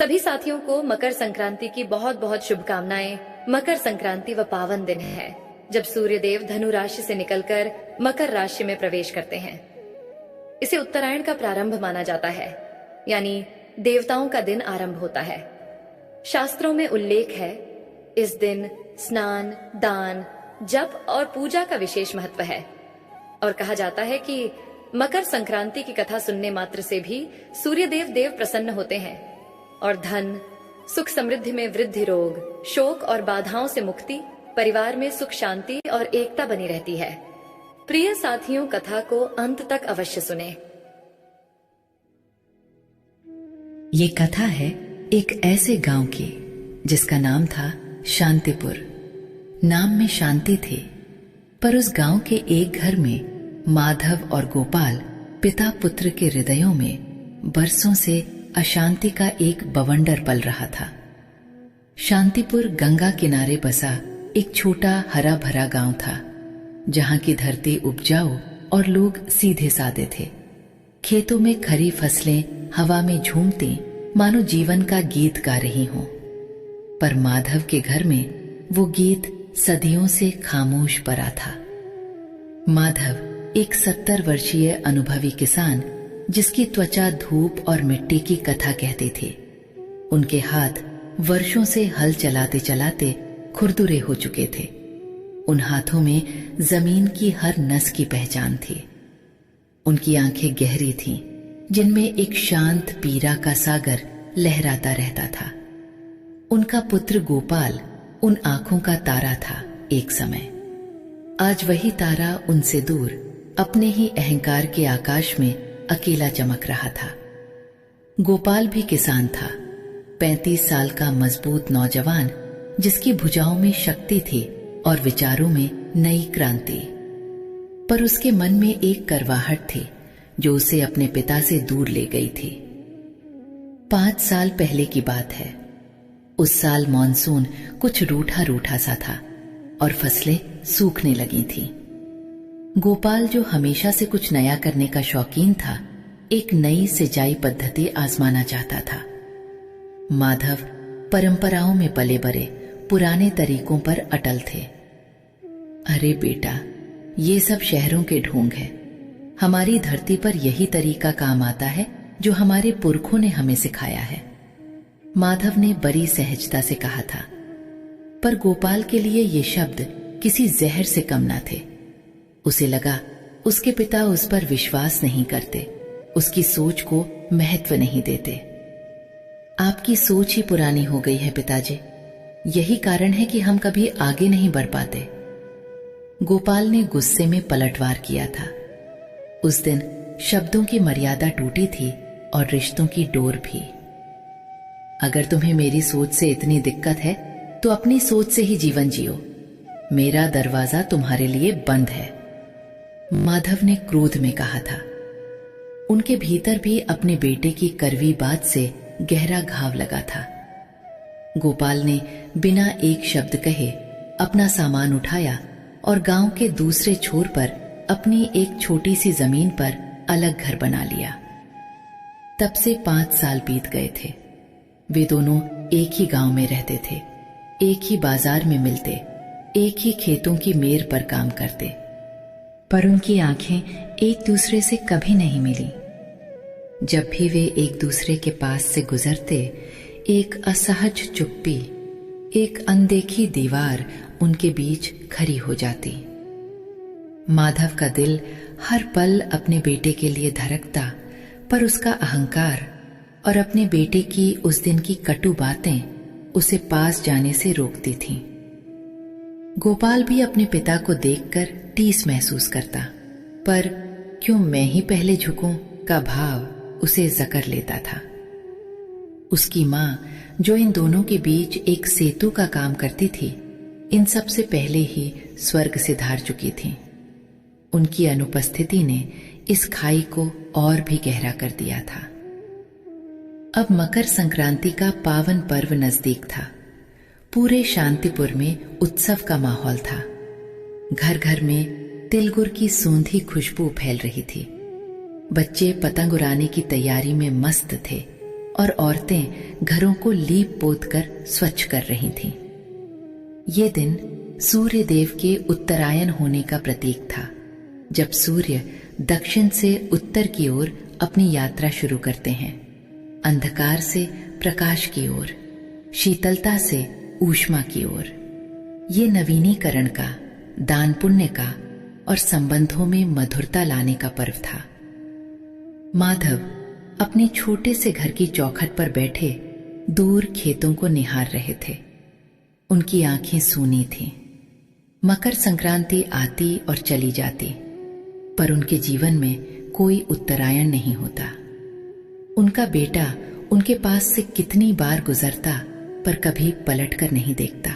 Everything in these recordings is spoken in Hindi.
सभी साथियों को मकर संक्रांति की बहुत बहुत शुभकामनाएं। मकर संक्रांति वह पावन दिन है जब सूर्य देव धनु राशि से निकलकर मकर राशि में प्रवेश करते हैं। इसे उत्तरायण का प्रारंभ माना जाता है, यानी देवताओं का दिन आरंभ होता है। शास्त्रों में उल्लेख है, इस दिन स्नान, दान, जप और पूजा का विशेष महत्व है और कहा जाता है कि मकर संक्रांति की कथा सुनने मात्र से भी सूर्य देव प्रसन्न होते हैं और धन, सुख समृद्धि में वृद्धि, रोग, शोक और बाधाओं से मुक्ति, परिवार में सुख शांति और एकता बनी रहती है। प्रिय साथियों, कथा को अंत तक अवश्य सुने। ये कथा है एक ऐसे गांव की जिसका नाम था शांतिपुर। नाम में शांति थी, पर उस गांव के एक घर में माधव और गोपाल पिता पुत्र के हृदयों में बरसों से अशांति का एक बवंडर पल रहा था। शांतिपुर गंगा किनारे बसा एक छोटा हरा भरा गांव था, जहां की धरती उपजाऊ और लोग सीधे सादे थे। खेतों में खरी फसलें हवा में झूमती मानो जीवन का गीत गा रही हों, पर माधव के घर में वो गीत सदियों से खामोश पड़ा था। माधव एक 70 वर्षीय अनुभवी किसान, जिसकी त्वचा धूप और मिट्टी की कथा कहती थी। उनके हाथ वर्षों से हल चलाते चलाते खुरदुरे हो चुके थे। उन हाथों में जमीन की हर नस की पहचान थी। उनकी आंखें गहरी थीं, जिनमें एक शांत पीरा का सागर लहराता रहता था। उनका पुत्र गोपाल उन आंखों का तारा था एक समय। आज वही तारा उनसे दूर अपने ही अहंकार के आकाश में अकेला चमक रहा था। गोपाल भी किसान था, 35 साल का मजबूत नौजवान, जिसकी भुजाओं में शक्ति थी और विचारों में नई क्रांति। पर उसके मन में एक करवाहट थी जो उसे अपने पिता से दूर ले गई थी। 5 साल पहले की बात है। उस साल मॉनसून कुछ रूठा रूठा सा था और फसलें सूखने लगी थीं। गोपाल, जो हमेशा से कुछ नया करने का शौकीन था, एक नई सिंचाई पद्धति आजमाना चाहता था। माधव परंपराओं में पले बड़े पुराने तरीकों पर अटल थे। अरे बेटा, ये सब शहरों के ढोंग है। हमारी धरती पर यही तरीका काम आता है जो हमारे पुरखों ने हमें सिखाया है, माधव ने बड़ी सहजता से कहा था। पर गोपाल के लिए ये शब्द किसी जहर से कम न थे। उसे लगा उसके पिता उस पर विश्वास नहीं करते, उसकी सोच को महत्व नहीं देते। आपकी सोच ही पुरानी हो गई है पिताजी, यही कारण है कि हम कभी आगे नहीं बढ़ पाते। गोपाल ने गुस्से में पलटवार किया था। उस दिन शब्दों की मर्यादा टूटी थी और रिश्तों की डोर भी। अगर तुम्हें मेरी सोच से इतनी दिक्कत है तो अपनी सोच से ही जीवन जियो। मेरा दरवाजा तुम्हारे लिए बंद है, माधव ने क्रोध में कहा था। उनके भीतर भी अपने बेटे की कड़वी बात से गहरा घाव लगा था। गोपाल ने बिना एक शब्द कहे अपना सामान उठाया और गांव के दूसरे छोर पर अपनी एक छोटी सी जमीन पर अलग घर बना लिया। तब से 5 साल बीत गए थे। वे दोनों एक ही गांव में रहते थे, एक ही बाजार में मिलते, एक ही खेतों की मेर पर काम करते, पर उनकी आंखें एक दूसरे से कभी नहीं मिली। जब भी वे एक दूसरे के पास से गुजरते, एक असहज चुप्पी, एक अनदेखी दीवार उनके बीच खड़ी हो जाती। माधव का दिल हर पल अपने बेटे के लिए धड़कता, पर उसका अहंकार और अपने बेटे की उस दिन की कटु बातें उसे पास जाने से रोकती थीं। गोपाल भी अपने पिता को देखकर टीस महसूस करता, पर क्यों मैं ही पहले झुकूं का भाव उसे जकड़ लेता था। उसकी मां, जो इन दोनों के बीच एक सेतु का काम करती थी, इन सब से पहले ही स्वर्ग से धार चुकी थी। उनकी अनुपस्थिति ने इस खाई को और भी गहरा कर दिया था। अब मकर संक्रांति का पावन पर्व नजदीक था। पूरे शांतिपुर में उत्सव का माहौल था। घर घर में तिलगुड़ की सूंधी खुशबू फैल रही थी। बच्चे पतंग उड़ाने की तैयारी में मस्त थे और औरतें घरों को लीप पोत कर स्वच्छ कर रही थीं। ये दिन सूर्य देव के उत्तरायण होने का प्रतीक था, जब सूर्य दक्षिण से उत्तर की ओर अपनी यात्रा शुरू करते हैं, अंधकार से प्रकाश की ओर, शीतलता से ऊष्मा की ओर। ये नवीनीकरण का, दान पुण्य का और संबंधों में मधुरता लाने का पर्व था। माधव अपने छोटे से घर की चौखट पर बैठे दूर खेतों को निहार रहे थे। उनकी आंखें सूनी थीं। मकर संक्रांति आती और चली जाती, पर उनके जीवन में कोई उत्तरायण नहीं होता। उनका बेटा उनके पास से कितनी बार गुजरता, पर कभी पलट कर नहीं देखता।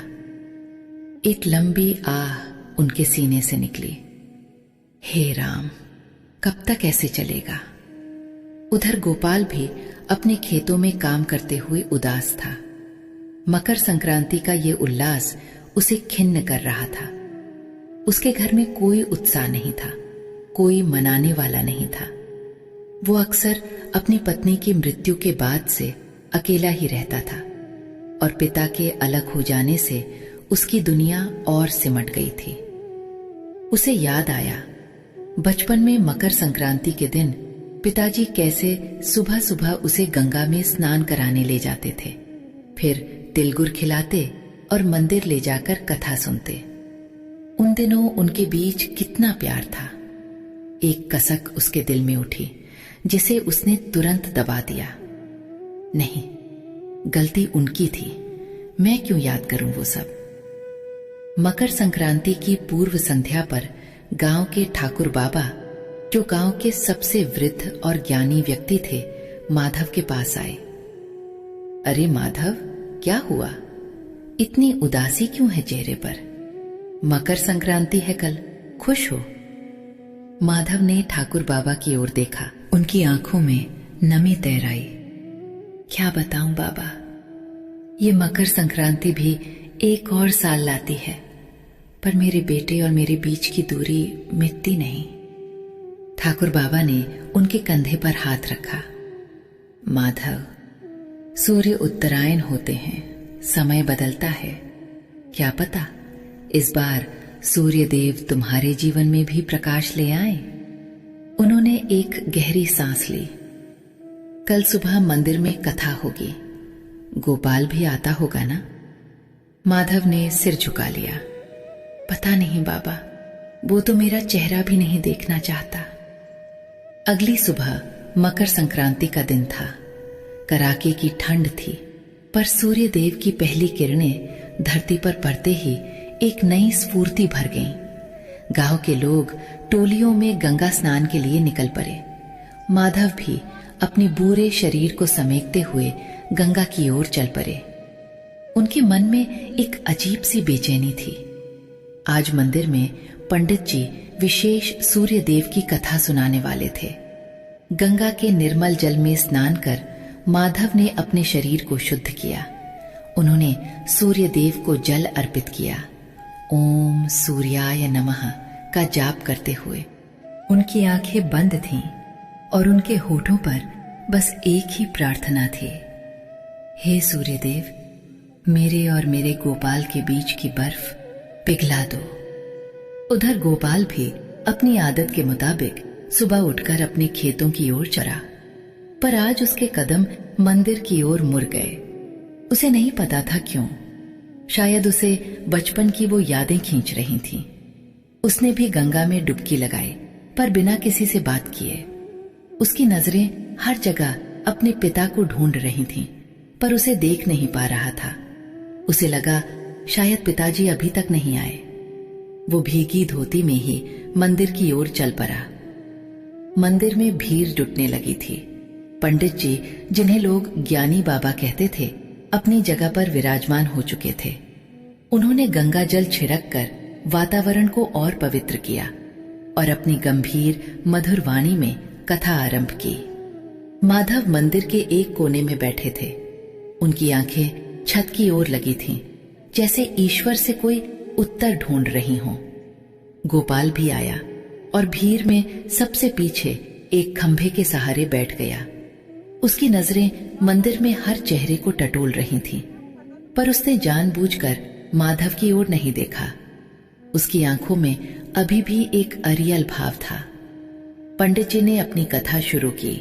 एक लंबी आह उनके सीने से निकली। हे राम, कब तक ऐसे चलेगा? उधर गोपाल भी अपने खेतों में काम करते हुए उदास था। मकर संक्रांति का ये उल्लास उसे खिन्न कर रहा था। उसके घर में कोई उत्साह नहीं था, कोई मनाने वाला नहीं था। वो अक्सर अपनी पत्नी की मृत्यु के बाद से अकेला ही रहता था, और पिता के अलग हो जाने से उसकी दुनिया और सिमट गई थी। उसे याद आया बचपन में मकर संक्रांति के दिन पिताजी कैसे सुबह सुबह उसे गंगा में स्नान कराने ले जाते थे, फिर तिलगुर खिलाते और मंदिर ले जाकर कथा सुनते। उन दिनों उनके बीच कितना प्यार था। एक कसक उसके दिल में उठी, जिसे उसने तुरंत दबा दिया। नहीं, गलती उनकी थी, मैं क्यों याद करूं वो सब। मकर संक्रांति की पूर्व संध्या पर गांव के ठाकुर बाबा, जो गांव के सबसे वृद्ध और ज्ञानी व्यक्ति थे, माधव के पास आए। अरे माधव, क्या हुआ? इतनी उदासी क्यों है चेहरे पर? मकर संक्रांति है कल, खुश हो। माधव ने ठाकुर बाबा की ओर देखा। उनकी आंखों में नमी तैर आई। क्या बताऊं बाबा, ये मकर संक्रांति भी एक और साल लाती है, पर मेरे बेटे और मेरे बीच की दूरी मिटती नहीं। ठाकुर बाबा ने उनके कंधे पर हाथ रखा। माधव, सूर्य उत्तरायण होते हैं, समय बदलता है। क्या पता इस बार सूर्य देव तुम्हारे जीवन में भी प्रकाश ले आए। उन्होंने एक गहरी सांस ली। कल सुबह मंदिर में कथा होगी, गोपाल भी आता होगा ना? माधव ने सिर झुका लिया। पता नहीं बाबा, वो तो मेरा चेहरा भी नहीं देखना चाहता। अगली सुबह मकर संक्रांति का दिन था। कड़ाके की ठंड थी, पर सूर्य देव की पहली किरणें धरती पर पड़ते ही एक नई स्फूर्ति भर गईं। गांव के लोग टोलियों में गंगा स्नान के लिए निकल पड़े। माधव भी अपने बूढ़े शरीर को समेटते हुए गंगा की ओर चल पड़े। उनके मन में एक अजीब सी बेचैनी थी। आज मंदिर में पंडित जी विशेष सूर्य देव की कथा सुनाने वाले थे। गंगा के निर्मल जल में स्नान कर माधव ने अपने शरीर को शुद्ध किया। उन्होंने सूर्य देव को जल अर्पित किया। ओम सूर्याय नमः का जाप करते हुए उनकी आंखें बंद थीं और उनके होठों पर बस एक ही प्रार्थना थी, हे सूर्य देव, मेरे और मेरे गोपाल के बीच की बर्फ पिघला दो। उधर गोपाल भी अपनी आदत के मुताबिक सुबह उठकर अपने खेतों की ओर चला, पर आज उसके कदम मंदिर की ओर मुड़ गए। उसे नहीं पता था क्यों। शायद उसे बचपन की वो यादें खींच रही थीं। उसने भी गंगा में डुबकी लगाई, पर बिना किसी से बात किए। उसकी नजरें हर जगह अपने पिता को ढूंढ रही थीं, पर उसे देख नहीं पा रहा था। उसे लगा शायद पिताजी अभी तक नहीं आए। वो भीगी धोती में ही मंदिर की ओर चल पड़ा। मंदिर में भीड़ जुटने लगी थी। पंडित जी, जिन्हें लोग ज्ञानी बाबा कहते थे, अपनी जगह पर विराजमान हो चुके थे। उन्होंने गंगा जल छिड़क कर वातावरण को और पवित्र किया और अपनी गंभीर मधुर वाणी में कथा आरंभ की। माधव मंदिर के एक कोने में बैठे थे। उनकी आंखें छत की ओर लगी थीं, जैसे ईश्वर से कोई उत्तर ढूंढ रही हों। गोपाल भी आया और भीड़ में सबसे पीछे एक खंभे के सहारे बैठ गया। उसकी नजरें मंदिर में हर चेहरे को टटोल रही थीं, पर उसने जानबूझकर माधव की ओर नहीं देखा। उसकी आंखों में अभी भी एक अरियल भाव था। पंडित जी ने अपनी कथा शुरू की।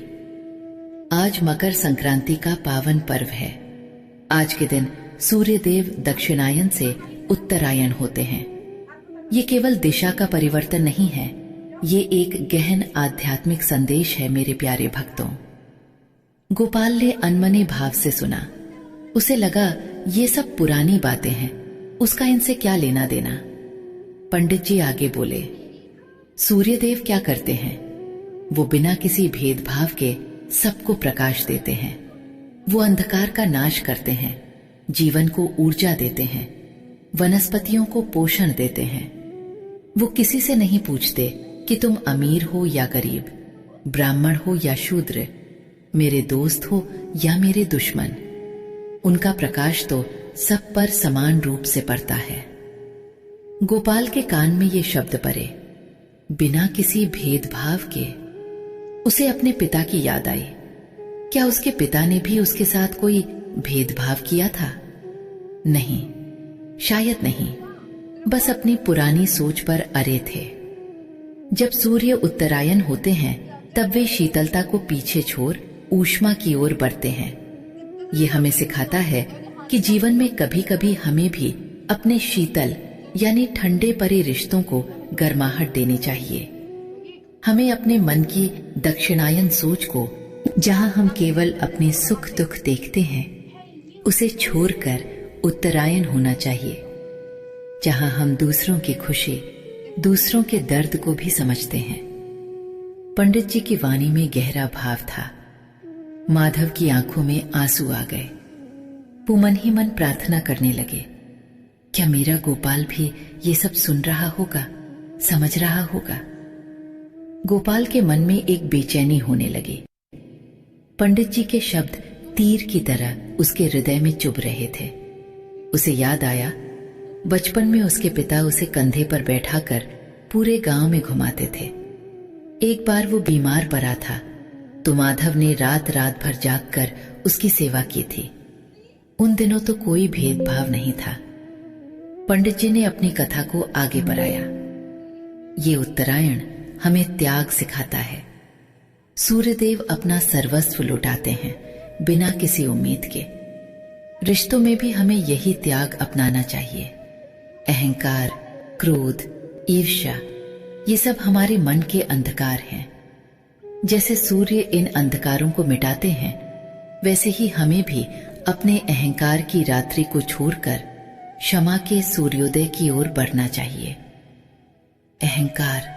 आज मकर संक्रांति का पावन पर्व है। आज के दिन सूर्यदेव दक्षिणायन से उत्तरायण होते हैं। ये केवल दिशा का परिवर्तन नहीं है, ये एक गहन आध्यात्मिक संदेश है मेरे प्यारे भक्तों। गोपाल ने अनमने भाव से सुना। उसे लगा ये सब पुरानी बातें हैं, उसका इनसे क्या लेना देना। पंडित जी आगे बोले, सूर्यदेव क्या करते हैं? वो बिना किसी भेदभाव के सबको प्रकाश देते हैं। वो अंधकार का नाश करते हैं, जीवन को ऊर्जा देते हैं, वनस्पतियों को पोषण देते हैं। वो किसी से नहीं पूछते कि तुम अमीर हो या गरीब, ब्राह्मण हो या शूद्र, मेरे दोस्त हो या मेरे दुश्मन। उनका प्रकाश तो सब पर समान रूप से पड़ता है। गोपाल के कान में ये शब्द पड़े, बिना किसी भेदभाव के। उसे अपने पिता की याद आई। क्या उसके पिता ने भी उसके साथ कोई भेदभाव किया था? नहीं, शायद नहीं, बस अपनी पुरानी सोच पर अड़े थे। जब सूर्य उत्तरायण होते हैं तब वे शीतलता को पीछे छोड़ ऊष्मा की ओर बढ़ते हैं। ये हमें सिखाता है कि जीवन में कभी कभी हमें भी अपने शीतल यानी ठंडे परे रिश्तों को गर्माहट देनी चाहिए। हमें अपने मन की दक्षिणायन सोच को, जहां हम केवल अपने सुख दुख देखते हैं, उसे छोड़कर उत्तरायण होना चाहिए, जहां हम दूसरों की खुशी, दूसरों के दर्द को भी समझते हैं। पंडित जी की वाणी में गहरा भाव था। माधव की आंखों में आंसू आ गए। वो मन ही मन प्रार्थना करने लगे, क्या मेरा गोपाल भी ये सब सुन रहा होगा, समझ रहा होगा? गोपाल के मन में एक बेचैनी होने लगी। पंडित जी के शब्द तीर की तरह उसके हृदय में चुभ रहे थे। उसे याद आया, बचपन में उसके पिता उसे कंधे पर बैठाकर पूरे गांव में घुमाते थे। एक बार वो बीमार पड़ा था तो माधव ने रात रात भर जागकर उसकी सेवा की थी। उन दिनों तो कोई भेदभाव नहीं था। पंडित जी ने अपनी कथा को आगे बढ़ाया। ये उत्तरायण हमें त्याग सिखाता है। सूर्यदेव अपना सर्वस्व लुटाते हैं बिना किसी उम्मीद के। रिश्तों में भी हमें यही त्याग अपनाना चाहिए। अहंकार, क्रोध, ईर्ष्या, ये सब हमारे मन के अंधकार हैं। जैसे सूर्य इन अंधकारों को मिटाते हैं, वैसे ही हमें भी अपने अहंकार की रात्रि को छोड़कर क्षमा के सूर्योदय की ओर बढ़ना चाहिए। अहंकार।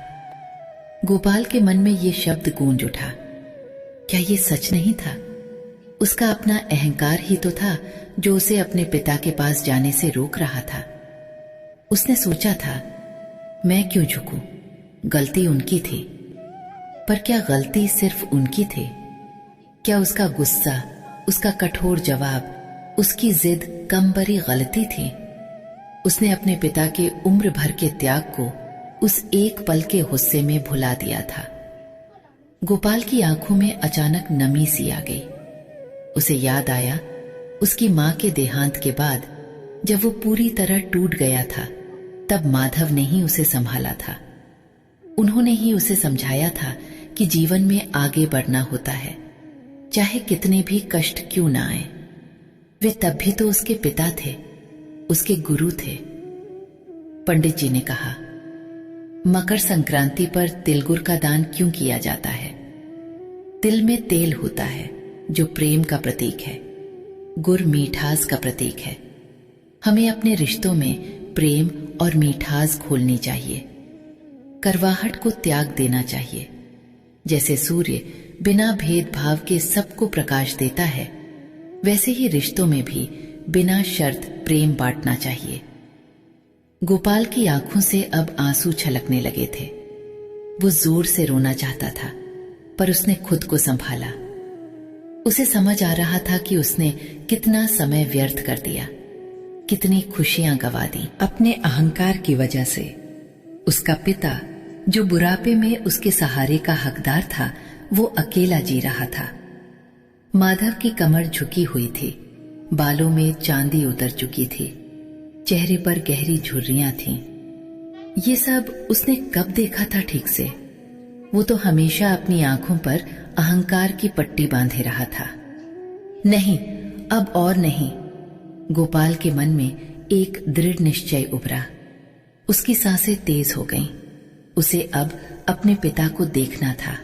गोपाल के मन में ये शब्द गूंज उठा। क्या ये सच नहीं था? उसका अपना अहंकार ही तो था जो उसे अपने पिता के पास जाने से रोक रहा था। उसने सोचा था, मैं क्यों झुकूं? गलती उनकी थी। पर क्या गलती सिर्फ उनकी थी? क्या उसका गुस्सा, उसका कठोर जवाब, उसकी जिद कम बड़ी गलती थी? उसने अपने पिता के उम्र भर के त्याग को उस एक पल के गुस्से में भुला दिया था। गोपाल की आंखों में अचानक नमी सी आ गई। उसे याद आया, उसकी मां के देहांत के बाद जब वो पूरी तरह टूट गया था, तब माधव ने ही उसे संभाला था। उन्होंने ही उसे समझाया था कि जीवन में आगे बढ़ना होता है, चाहे कितने भी कष्ट क्यों ना आए। वे तब भी तो उसके पिता थे, उसके गुरु थे। पंडित जी ने कहा, मकर संक्रांति पर तिलगुड़ का दान क्यों किया जाता है? तिल में तेल होता है जो प्रेम का प्रतीक है। गुड़ मीठास का प्रतीक है। हमें अपने रिश्तों में प्रेम और मीठास घोलनी चाहिए। करवाहट को त्याग देना चाहिए। जैसे सूर्य बिना भेदभाव के सबको प्रकाश देता है, वैसे ही रिश्तों में भी बिना शर्त प्रेम बांटना चाहिए। गोपाल की आंखों से अब आंसू छलकने लगे थे। वो जोर से रोना चाहता था, पर उसने खुद को संभाला। उसे समझ आ रहा था कि उसने कितना समय व्यर्थ कर दिया, कितनी खुशियां गंवा दी अपने अहंकार की वजह से। उसका पिता, जो बुढ़ापे में उसके सहारे का हकदार था, वो अकेला जी रहा था। माधव की कमर झुकी हुई थी, बालों में चांदी उतर चुकी थी, चेहरे पर गहरी झुर्रियां थीं। ये सब उसने कब देखा था ठीक से? वो तो हमेशा अपनी आंखों पर अहंकार की पट्टी बांधे रहा था। नहीं, अब और नहीं। गोपाल के मन में एक दृढ़ निश्चय उभरा। उसकी सांसें तेज हो गईं। उसे अब अपने पिता को देखना था।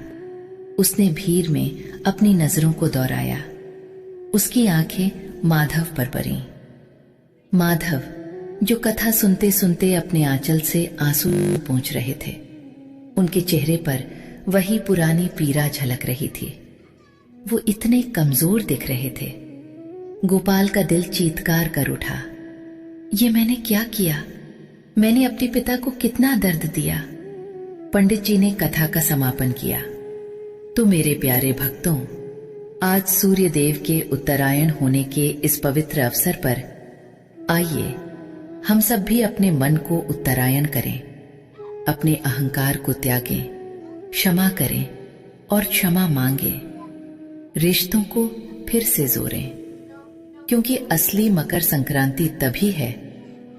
उसने भीड़ में अपनी नजरों को दौड़ाया। उसकी आंखें माधव पर पड़ीं। माधव, जो कथा सुनते सुनते अपने आंचल से आंसू पोंछ रहे थे। उनके चेहरे पर वही पुरानी पीड़ा झलक रही थी। वो इतने कमजोर दिख रहे थे। गोपाल का दिल चीत्कार कर उठा। ये मैंने क्या किया? मैंने अपने पिता को कितना दर्द दिया। पंडित जी ने कथा का समापन किया। तो मेरे प्यारे भक्तों, आज सूर्य देव के उत्तरायण होने के इस पवित्र अवसर पर आइए हम सब भी अपने मन को उत्तरायण करें, अपने अहंकार को त्यागें, क्षमा करें और क्षमा मांगें, रिश्तों को फिर से जोड़ें, क्योंकि असली मकर संक्रांति तभी है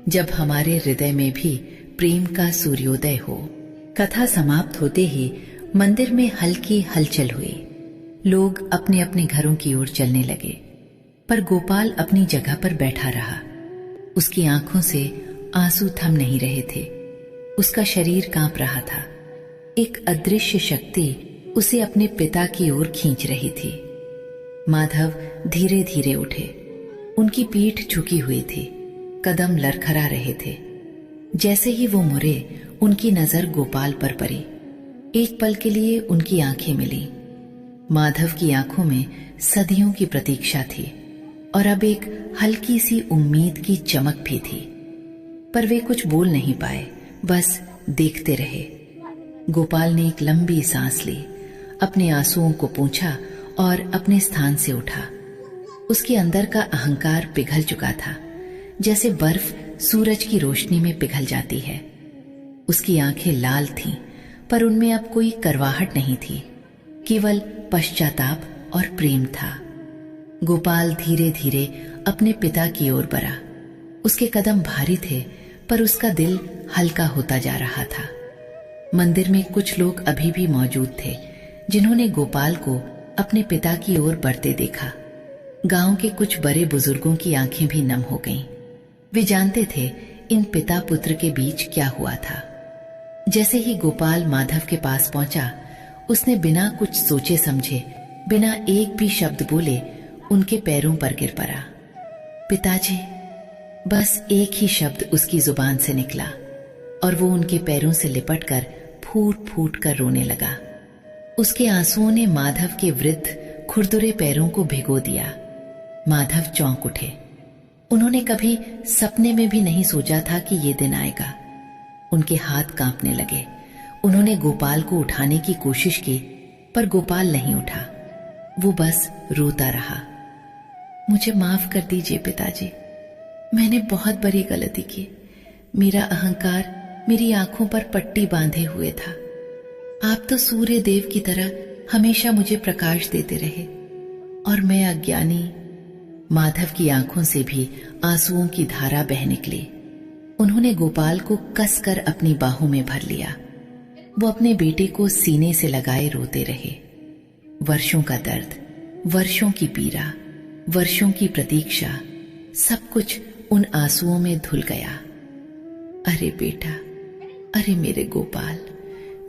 जब हमारे हृदय में भी प्रेम का सूर्योदय हो। कथा समाप्त होते ही मंदिर में हल्की हलचल हुई। लोग अपने अपने घरों की ओर चलने लगे, पर गोपाल अपनी जगह पर बैठा रहा। उसकी आंखों से आंसू थम नहीं रहे थे। उसका शरीर कांप रहा था। एक अदृश्य शक्ति उसे अपने पिता की ओर खींच रही थी। माधव धीरे धीरे उठे। उनकी पीठ झुकी हुई थी, कदम लड़खड़ा रहे थे। जैसे ही वो मुड़े, उनकी नजर गोपाल पर पड़ी। एक पल के लिए उनकी आंखें मिली। माधव की आंखों में सदियों की प्रतीक्षा थी और अब एक हल्की सी उम्मीद की चमक भी थी। पर वे कुछ बोल नहीं पाए, बस देखते रहे। गोपाल ने एक लंबी सांस ली, अपने आंसुओं को पोंछा और अपने स्थान से उठा। उसके अंदर का अहंकार पिघल चुका था, जैसे बर्फ सूरज की रोशनी में पिघल जाती है। उसकी आंखें लाल थीं, पर उनमें अब कोई करवाहट नहीं थी, केवल पश्चाताप और प्रेम था। गोपाल धीरे धीरे अपने पिता की ओर बढ़ा। उसके कदम भारी थे, पर उसका दिल हल्का होता जा रहा था। मंदिर में कुछ लोग अभी भी मौजूद थे, जिन्होंने गोपाल को अपने पिता की ओर बढ़ते देखा। गांव के कुछ बड़े बुजुर्गों की आंखें भी नम हो गईं। वे जानते थे इन पिता पुत्र के बीच क्या हुआ था। जैसे ही गोपाल माधव के पास पहुंचा, उसने बिना कुछ सोचे समझे, बिना एक भी शब्द बोले उनके पैरों पर गिर पड़ा। पिताजी, बस एक ही शब्द उसकी जुबान से निकला और वो उनके पैरों से लिपटकर फूट फूट कर रोने लगा। उसके आंसुओं ने माधव के वृद्ध खुरदुरे पैरों को भिगो दिया। माधव चौंक उठे। उन्होंने कभी सपने में भी नहीं सोचा था कि ये दिन आएगा। उनके हाथ कांपने लगे। उन्होंने गोपाल को उठाने की कोशिश की, पर गोपाल नहीं उठा। वो बस रोता रहा। मुझे माफ कर दीजिए पिताजी, मैंने बहुत बड़ी गलती की। मेरा अहंकार मेरी आंखों पर पट्टी बांधे हुए था। आप तो सूर्य देव की तरह हमेशा मुझे प्रकाश देते रहे और मैं अज्ञानी। माधव की आंखों से भी आंसुओं की धारा बह निकली। उन्होंने गोपाल को कसकर अपनी बाहों में भर लिया। वो अपने बेटे को सीने से लगाए रोते रहे। वर्षों का दर्द, वर्षों की पीड़ा, वर्षों की प्रतीक्षा, सब कुछ उन आंसुओं में धुल गया। अरे बेटा, अरे मेरे गोपाल,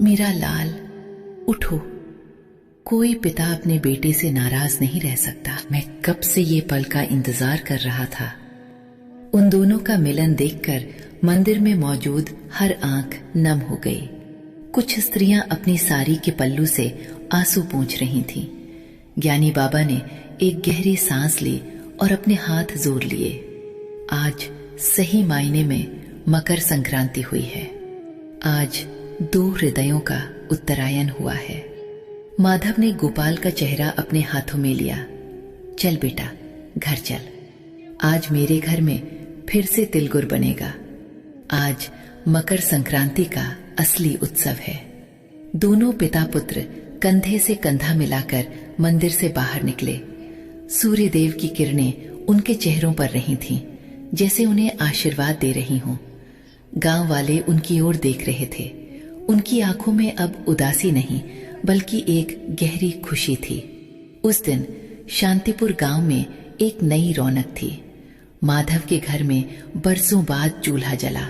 मेरा लाल, उठो। कोई पिता अपने बेटे से नाराज नहीं रह सकता। मैं कब से ये पल का इंतजार कर रहा था। उन दोनों का मिलन देखकर मंदिर में मौजूद हर आंख नम हो गई। कुछ स्त्रियां अपनी साड़ी के पल्लू से आंसू पोंछ रही थीं। ज्ञानी बाबा ने एक गहरी सांस ली और अपने हाथ जोड़ लिए। आज सही मायने में मकर संक्रांति हुई है। आज दो हृदयों का उत्तरायण हुआ है। माधव ने गोपाल का चेहरा अपने हाथों में लिया। चल बेटा, घर चल। आज मेरे घर में फिर से तिलगुर बनेगा। आज मकर संक्रांति का असली उत्सव है। दोनों पिता पुत्र कंधे से कंधा मिलाकर मंदिर से बाहर निकले। सूर्यदेव की किरणें उनके चेहरों पर रही थीं, जैसे उन्हें आशीर्वाद दे रही हों। गांव वाले उनकी ओर देख रहे थे। उनकी आंखों में अब उदासी नहीं, बल्कि एक गहरी खुशी थी। उस दिन शांतिपुर गांव में एक नई रौनक थी। माधव के घर में बरसों बाद चूल्हा जला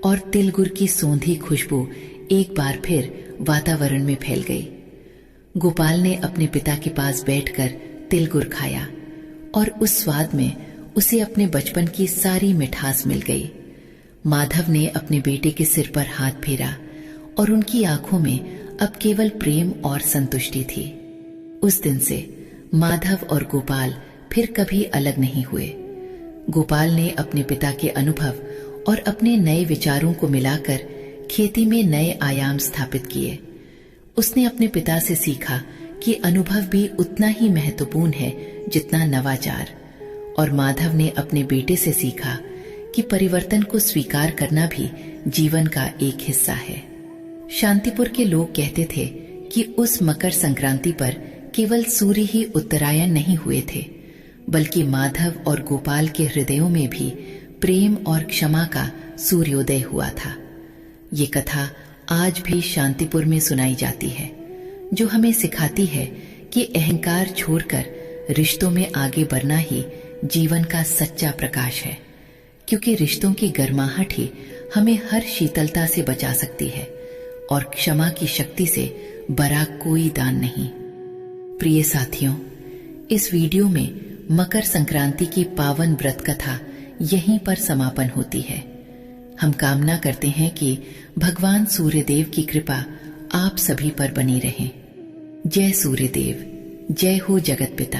और तिल गुड़ की सौंधी खुशबू एक बार फिर वातावरण में फैल गई। गोपाल ने अपने पिता के पास बैठकर तिल गुड़ खाया और उस स्वाद में उसे अपने बचपन की सारी मिठास मिल गई। माधव ने अपने बेटे के सिर पर हाथ फेरा और उनकी आंखों में अब केवल प्रेम और संतुष्टि थी। उस दिन से माधव और गोपाल फिर कभी अलग नहीं हुए। गोपाल ने अपने पिता के अनुभव और अपने नए विचारों को मिलाकर खेती में नए आयाम स्थापित किए। उसने अपने पिता से सीखा कि अनुभव भी उतना ही महत्वपूर्ण है जितना नवाचार, और माधव ने अपने बेटे से सीखा कि परिवर्तन को स्वीकार करना भी जीवन का एक हिस्सा है। शांतिपुर के लोग कहते थे कि उस मकर संक्रांति पर केवल सूर्य ही उत्तरायण नहीं हुए थे, बल्कि माधव और गोपाल के हृदयों में भी प्रेम और क्षमा का सूर्योदय हुआ था। ये कथा आज भी शांतिपुर में सुनाई जाती है, जो हमें सिखाती है कि अहंकार छोड़कर रिश्तों में आगे बढ़ना ही जीवन का सच्चा प्रकाश है, क्योंकि रिश्तों की गर्माहट ही हमें हर शीतलता से बचा सकती है और क्षमा की शक्ति से बड़ा कोई दान नहीं। प्रिय साथियों, इस वीडियो में मकर संक्रांति की पावन व्रत कथा यहीं पर समापन होती है। हम कामना करते हैं कि भगवान सूर्यदेव की कृपा आप सभी पर बनी रहे। जय सूर्यदेव, जय हो जगत पिता।